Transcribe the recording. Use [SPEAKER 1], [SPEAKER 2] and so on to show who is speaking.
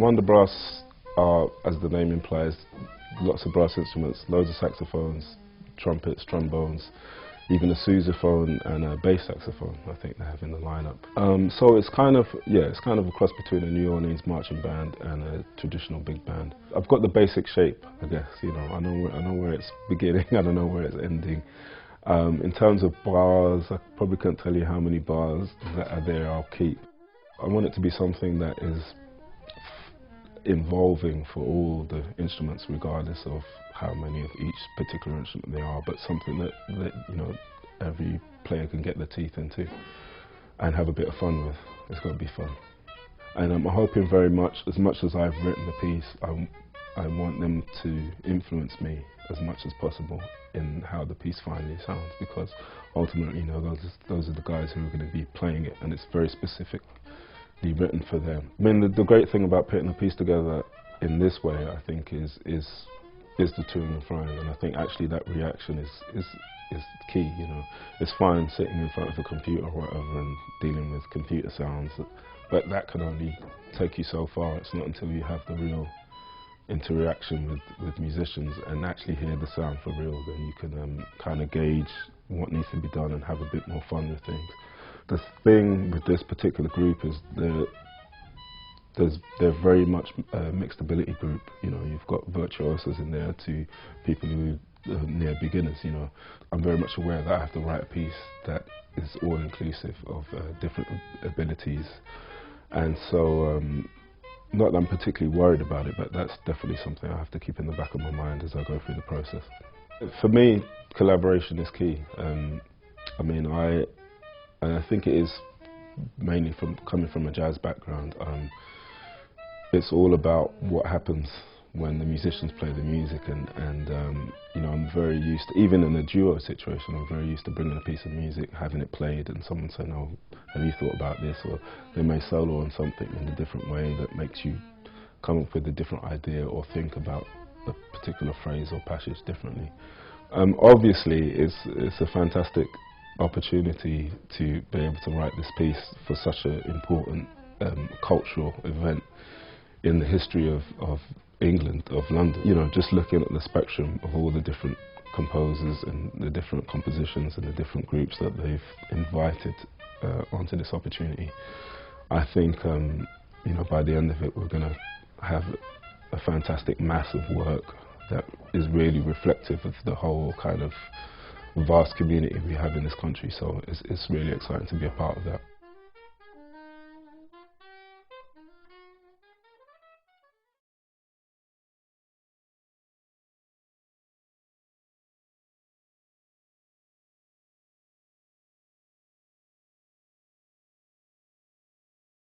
[SPEAKER 1] Wonderbrass are, as the name implies, lots of brass instruments, loads of saxophones, trumpets, trombones, even a sousaphone and a bass saxophone I think they have in the lineup. So it's kind of, yeah, it's kind of a cross between a New Orleans marching band and a traditional big band. I've got the basic shape, I guess, you know, I know where it's beginning, I don't know where it's ending. In terms of bars, I probably can't tell you how many bars that are there I'll keep. I want it to be something that is involving for all the instruments, regardless of how many of each particular instrument they are, but something that you know, every player can get their teeth into and have a bit of fun with. It's got to be fun. And I'm hoping very much as I've written the piece, I want them to influence me as much as possible in how the piece finally sounds, because ultimately, you know, those are the guys who are going to be playing it, and it's very specifically written for them. I mean, the great thing about putting a piece together in this way, I think, is the toing and froing, and I think actually that reaction is key. You know, it's fine sitting in front of a computer or whatever and dealing with computer sounds, but that can only take you so far. It's not until you have the real interaction with musicians and actually hear the sound for real, then you can kind of gauge what needs to be done and have a bit more fun with things. The thing with this particular group is they're very much a mixed ability group. You know, you've got virtuosos in there to people who are near beginners. You know, I'm very much aware that I have to write a piece that is all inclusive of different abilities, and so not that I'm particularly worried about it, but that's definitely something I have to keep in the back of my mind as I go through the process. For me, collaboration is key. I mean, I think it is mainly coming from a jazz background. It's all about what happens when the musicians play the music, and you know, I'm very used to, even in a duo situation, I'm very used to bringing a piece of music, having it played, and someone saying, "Oh, have you thought about this?" Or they may solo on something in a different way that makes you come up with a different idea or think about a particular phrase or passage differently. Obviously, it's a fantastic opportunity to be able to write this piece for such an important cultural event in the history of England, of London. You know, just looking at the spectrum of all the different composers and the different compositions and the different groups that they've invited onto this opportunity, I think you know, by the end of it, we're going to have a fantastic mass of work that is really reflective of the whole kind of vast community we have in this country. So it's really exciting to be a part of that.